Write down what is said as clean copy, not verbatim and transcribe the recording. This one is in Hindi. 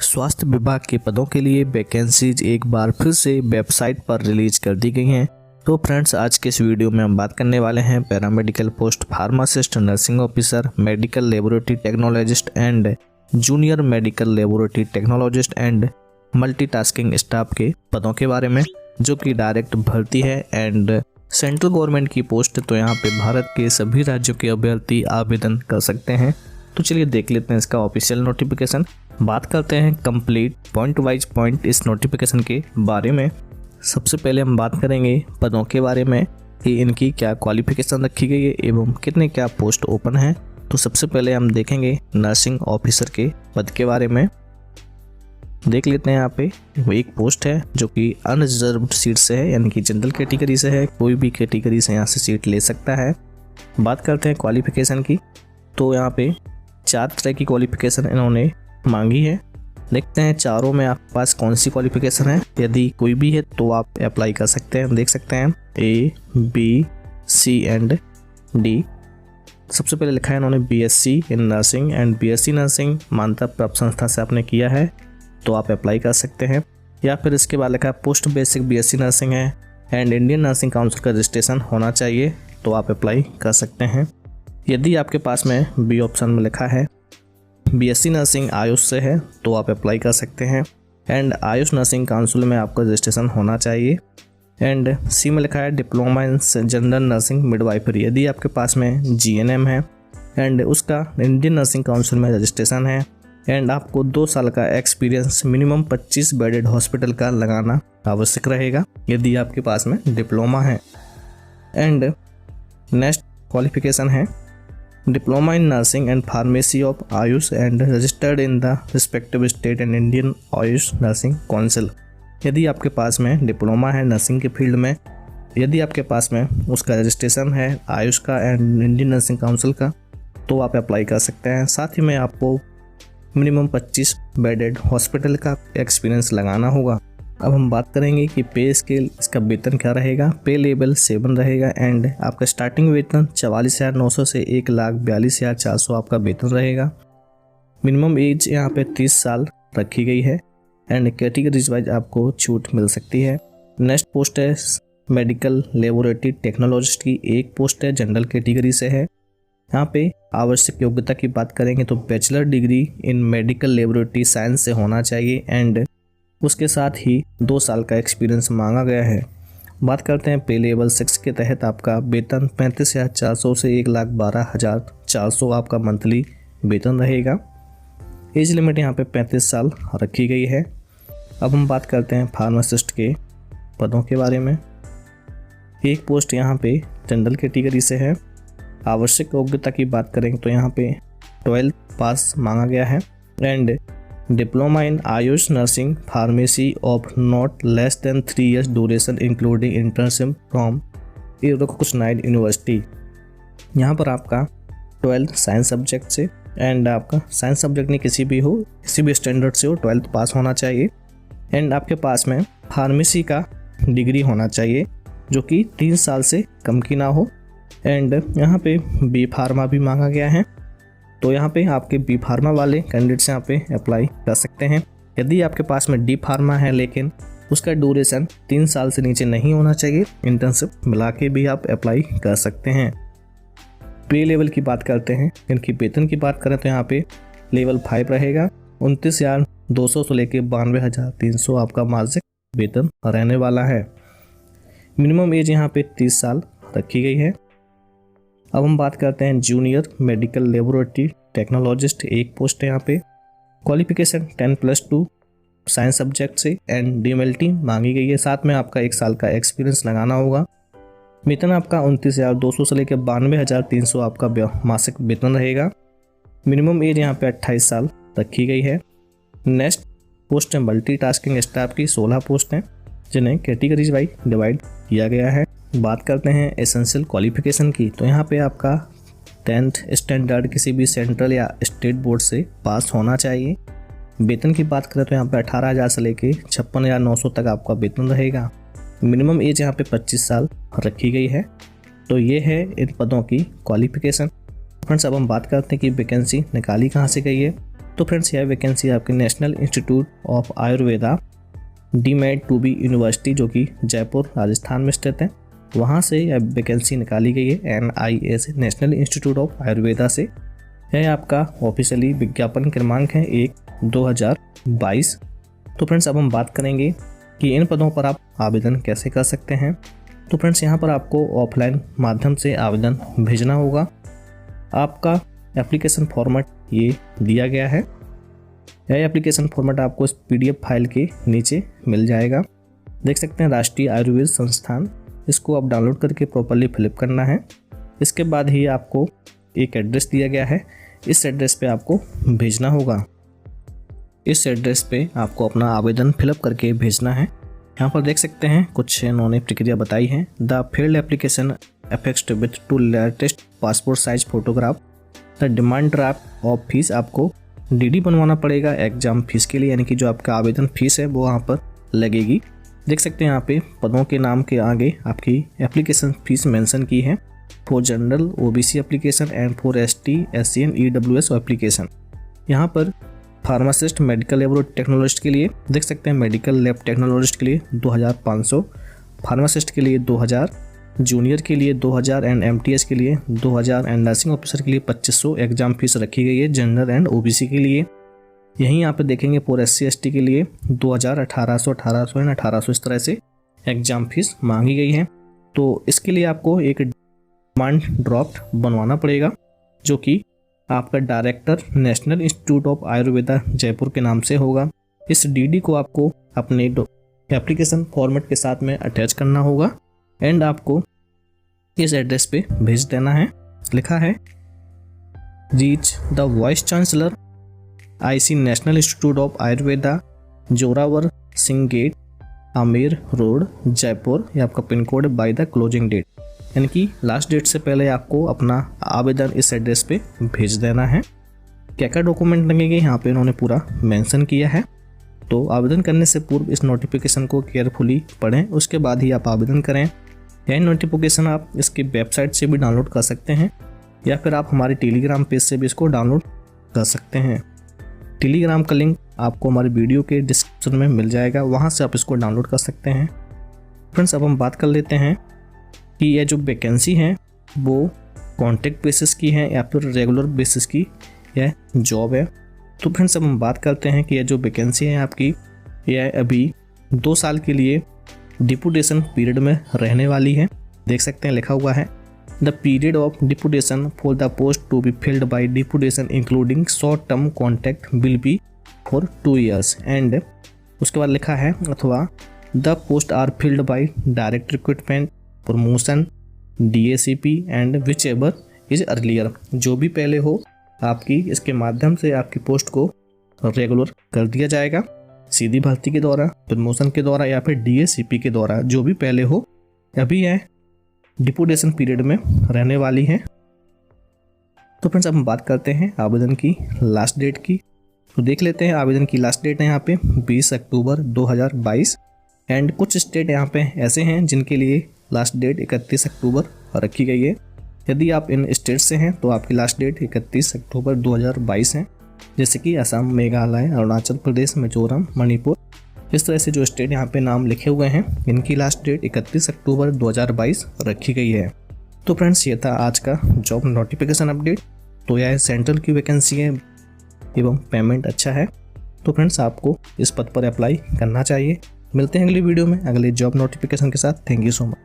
स्वास्थ्य विभाग के पदों के लिए वैकेंसीज एक बार फिर से वेबसाइट पर रिलीज कर दी गई हैं। तो फ्रेंड्स, आज के इस वीडियो में हम बात करने वाले हैं paramedical post pharmacist, nursing officer, medical laboratory technologist and junior medical laboratory technologist and multitasking staff के पदों के बारे में, जो कि डायरेक्ट भर्ती है एंड सेंट्रल गवर्नमेंट की पोस्ट। तो यहाँ पे भारत के सभी राज्यों के अभ्यर्थी आवेदन कर सकते हैं। तो चलिए देख लेते हैं इसका ऑफिशियल नोटिफिकेशन। बात करते हैं कंप्लीट पॉइंट वाइज पॉइंट इस नोटिफिकेशन के बारे में। सबसे पहले हम बात करेंगे पदों के बारे में कि इनकी क्या क्वालिफिकेशन रखी गई है एवं कितने क्या पोस्ट ओपन है। तो सबसे पहले हम देखेंगे नर्सिंग ऑफिसर के पद के बारे में। देख लेते हैं, यहाँ पे वो एक पोस्ट है जो कि अनरिजर्व्ड सीट से है, यानी कि जनरल कैटेगरी से है। कोई भी कैटेगरी से यहाँ से सीट ले सकता है। बात करते हैं क्वालिफिकेशन की, तो यहाँ पे 4 तरह की क्वालिफिकेशन इन्होंने मांगी है। देखते हैं चारों में आपके पास कौन सी क्वालिफिकेशन है। यदि कोई भी है तो आप अप्लाई कर सकते हैं। देख सकते हैं A, B, C and D। सबसे पहले लिखा है इन्होंने BSc in nursing and BSc nursing मान्यता प्राप्त संस्था से आपने किया है तो आप अप्लाई कर सकते हैं। या फिर इसके बाद लिखा है पोस्ट बेसिक BSc नर्सिंग है एंड इंडियन नर्सिंग काउंसिल का रजिस्ट्रेशन होना चाहिए तो आप अप्लाई कर सकते हैं। यदि आपके पास में बी ऑप्शन में लिखा है BSc नर्सिंग आयुष से है तो आप अप्लाई कर सकते हैं एंड आयुष नर्सिंग काउंसिल में आपका रजिस्ट्रेशन होना चाहिए। एंड सी में लिखा है diploma in general nursing midwifery. यदि आपके पास में GNM है एंड उसका इंडियन नर्सिंग काउंसिल में रजिस्ट्रेशन है एंड आपको 2 साल का एक्सपीरियंस मिनिमम 25 बेडेड हॉस्पिटल का लगाना आवश्यक रहेगा यदि आपके पास में डिप्लोमा है। एंड नेक्स्ट क्वालिफिकेशन है diploma in nursing and pharmacy of Ayush and registered in the respective state and Indian Ayush nursing council. यदि आपके पास में डिप्लोमा है नर्सिंग के फील्ड में, यदि आपके पास में उसका रजिस्ट्रेशन है आयुष का एंड इंडियन नर्सिंग काउंसिल का तो आप अप्लाई कर सकते हैं। साथ ही में आपको मिनिमम 25 बेडेड हॉस्पिटल का एक्सपीरियंस लगाना होगा। अब हम बात करेंगे कि पे स्केल, इसका वेतन क्या रहेगा। पे लेवल 7 रहेगा एंड आपका स्टार्टिंग वेतन 44,900 से 1,42,400 आपका वेतन रहेगा। मिनिमम एज यहाँ पे 30 साल रखी गई है एंड कैटेगरीज वाइज आपको छूट मिल सकती है। नेक्स्ट पोस्ट है मेडिकल लेबोरेटरी टेक्नोलॉजिस्ट की एक पोस्ट है, जनरल कैटेगरी से है। यहाँ पे आवश्यक योग्यता की बात करेंगे तो bachelor degree in medical laboratory science से होना चाहिए एंड उसके साथ ही 2 साल का एक्सपीरियंस मांगा गया है। बात करते हैं पे लेवल 6 के तहत आपका वेतन 35,400 से 1,12,400 आपका मंथली वेतन रहेगा। एज लिमिट यहाँ पे 35 साल रखी गई है। अब हम बात करते हैं फार्मासिस्ट के पदों के बारे में। एक पोस्ट यहाँ पे जनरल कैटेगरी से है। आवश्यक योग्यता की बात करें तो यहाँ पे 12th पास मांगा गया है and diploma in Ayush nursing pharmacy of not less than 3 years duration including internship from recognised university. यहाँ पर आपका 12th साइंस सब्जेक्ट से एंड आपका साइंस सब्जेक्ट नहीं किसी भी हो, किसी भी स्टैंडर्ड से हो, 12th पास होना चाहिए एंड आपके पास में फार्मेसी का डिग्री होना चाहिए जो कि 3 साल से कम की ना हो। एंड यहाँ पे बी फार्मा भी मांगा गया है तो यहाँ पे आपके बी फार्मा वाले कैंडिडेट्स यहाँ पे अप्लाई कर सकते हैं। यदि आपके पास में डी फार्मा है लेकिन उसका ड्यूरेशन 3 साल से नीचे नहीं होना चाहिए, इंटर्नशिप मिला के भी आप अप्लाई कर सकते हैं। पे लेवल की बात करते हैं, इनकी वेतन की बात करें तो यहाँ पे लेवल 5 रहेगा। 29,200 से लेकर 92,300 आपका मासिक वेतन रहने वाला है। मिनिमम एज यहाँ पे 30 साल रखी गई है। अब हम बात करते हैं जूनियर मेडिकल लेबोरेटरी टेक्नोलॉजिस्ट एक पोस्ट है। यहाँ पे क्वालिफिकेशन 10+2 साइंस सब्जेक्ट से एंड DMLT मांगी गई है। साथ में आपका 1 साल का एक्सपीरियंस लगाना होगा। वेतन आपका 29,200 से लेकर 92,300 आपका मासिक वेतन रहेगा। मिनिमम एज यहाँ पे 28 साल रखी गई है। नेक्स्ट पोस्ट है मल्टीटास्किंग स्टाफ की 16 पोस्ट हैं जिन्हें कैटेगरीज वाइज डिवाइड किया गया है। बात करते हैं एसेंशियल क्वालिफिकेशन की, तो यहाँ पे आपका 10th स्टैंडर्ड किसी भी सेंट्रल या स्टेट बोर्ड से पास होना चाहिए। वेतन की बात करें तो यहाँ पे 18,000 से लेके 56,900 तक आपका वेतन रहेगा। मिनिमम एज यहाँ पे 25 साल रखी गई है। तो ये है इन पदों की क्वालिफिकेशन। फ्रेंड्स, अब हम बात करते हैं कि वैकेंसी निकाली कहाँ से गई है। तो फ्रेंड्स यह वैकेंसी आपके national institute of Ayurveda deemed to be university जो कि जयपुर राजस्थान में स्थित है, वहाँ से यह वैकेंसी निकाली गई है NIA से, नेशनल इंस्टीट्यूट ऑफ आयुर्वेदा से। यह आपका ऑफिशियली विज्ञापन क्रमांक है 1/2022। तो फ्रेंड्स अब हम बात करेंगे कि इन पदों पर आप आवेदन कैसे कर सकते हैं। तो फ्रेंड्स यहाँ पर आपको ऑफलाइन माध्यम से आवेदन भेजना होगा। आपका एप्लीकेशन फॉर्मेट ये दिया गया है। यह एप्लीकेशन फॉर्मेट आपको इस PDF फाइल के नीचे मिल जाएगा। देख सकते हैं राष्ट्रीय आयुर्वेद संस्थान, इसको आप डाउनलोड करके प्रॉपर्ली फिलअप करना है। इसके बाद ही आपको एक एड्रेस दिया गया है, इस एड्रेस पे आपको भेजना होगा। इस एड्रेस पे आपको अपना आवेदन फिलअप करके भेजना है। यहाँ पर देख सकते हैं कुछ इन्होंने प्रक्रिया बताई है। The field application affixed with 2 latest passport size photograph. The demand draft of fees, आपको DD बनवाना पड़ेगा एग्जाम फीस के लिए, यानी कि जो आपका आवेदन फीस है वो यहाँ पर लगेगी। देख सकते हैं यहाँ पे पदों के नाम के आगे आपकी एप्लीकेशन फीस मेंशन की है for general OBC application and for ST SCN EWS application. यहाँ पर फार्मासिस्ट मेडिकल लैब टेक्नोलॉजिस्ट के लिए देख सकते हैं, मेडिकल लैब टेक्नोलॉजिस्ट के लिए 2500, फार्मासिस्ट के लिए 2000, जूनियर के लिए 2000 एंड MTS के लिए 2000 एंड नर्सिंग ऑफिसर के लिए 2500 एग्जाम फीस रखी गई है जनरल एंड OBC के लिए। यहीं यहाँ पे देखेंगे फॉर SC ST के लिए 2000, 1800 एंड 1800 इस तरह से एग्जाम फीस मांगी गई है। तो इसके लिए आपको एक डिमांड ड्राफ्ट बनवाना पड़ेगा जो कि आपका director national institute of Ayurveda Jaipur के नाम से होगा। इस DD को आपको अपने एप्लीकेशन फॉर्मेट के साथ में अटैच करना होगा एंड आपको इस एड्रेस पे भेज देना है। लिखा है reach the vice chancellor IC national institute of Ayurveda, Zorawar Singh gate, Amer road, Jaipur. ये आपका पिन कोड है बाय द क्लोजिंग डेट, यानी कि लास्ट डेट से पहले आपको अपना आवेदन इस एड्रेस पे भेज देना है। क्या क्या डॉक्यूमेंट लगेंगे यहाँ पे इन्होंने पूरा मेंशन किया है। तो आवेदन करने से पूर्व इस नोटिफिकेशन को केयरफुली पढ़ें, उसके बाद ही आप आवेदन करें। यह नोटिफिकेशन आप इसकी वेबसाइट से भी डाउनलोड कर सकते हैं या फिर आप हमारे टेलीग्राम पेज से भी इसको डाउनलोड कर सकते हैं। टेलीग्राम का लिंक आपको हमारे वीडियो के डिस्क्रिप्शन में मिल जाएगा, वहाँ से आप इसको डाउनलोड कर सकते हैं। फ्रेंड्स अब हम बात कर लेते हैं कि यह जो वैकेंसी है वो कॉन्ट्रैक्ट बेसिस की है या फिर रेगुलर बेसिस की यह जॉब है। तो फ्रेंड्स अब हम बात करते हैं कि यह जो वैकेंसी है आपकी, यह अभी 2 साल के लिए डिपुटेशन पीरियड में रहने वाली है। देख सकते हैं लिखा हुआ है the period of deputation for the post to be filled by deputation including short term contract will be for 2 years and उसके बाद लिखा है अथवा the post are filled by direct recruitment, promotion, DACP and whichever is earlier. जो भी पहले हो आपकी इसके माध्यम से आपकी पोस्ट को रेगुलर कर दिया जाएगा, सीधी भर्ती के द्वारा, प्रमोशन के द्वारा या फिर DACP के द्वारा, जो भी पहले हो। अभी यह डिपुटेशन पीरियड में रहने वाली है। तो फ्रेंड्स अब हम बात करते हैं आवेदन की लास्ट डेट की। तो देख लेते हैं आवेदन की लास्ट डेट है यहाँ पे 20 अक्टूबर 2022 एंड कुछ स्टेट यहाँ पे ऐसे हैं जिनके लिए लास्ट डेट 31 अक्टूबर रखी गई है। यदि आप इन स्टेट से हैं तो आपकी लास्ट डेट 31 अक्टूबर 2022 है, जैसे कि असम, मेघालय, अरुणाचल प्रदेश, मिजोरम, मणिपुर। इस तरह से जो स्टेट यहाँ पे नाम लिखे हुए हैं इनकी लास्ट डेट 31 अक्टूबर 2022 रखी गई है। तो फ्रेंड्स ये था आज का जॉब नोटिफिकेशन अपडेट। तो यह सेंट्रल की वैकेंसी है एवं पेमेंट अच्छा है, तो फ्रेंड्स आपको इस पद पर अप्लाई करना चाहिए। मिलते हैं अगली वीडियो में अगले जॉब नोटिफिकेशन के साथ। Thank you so much.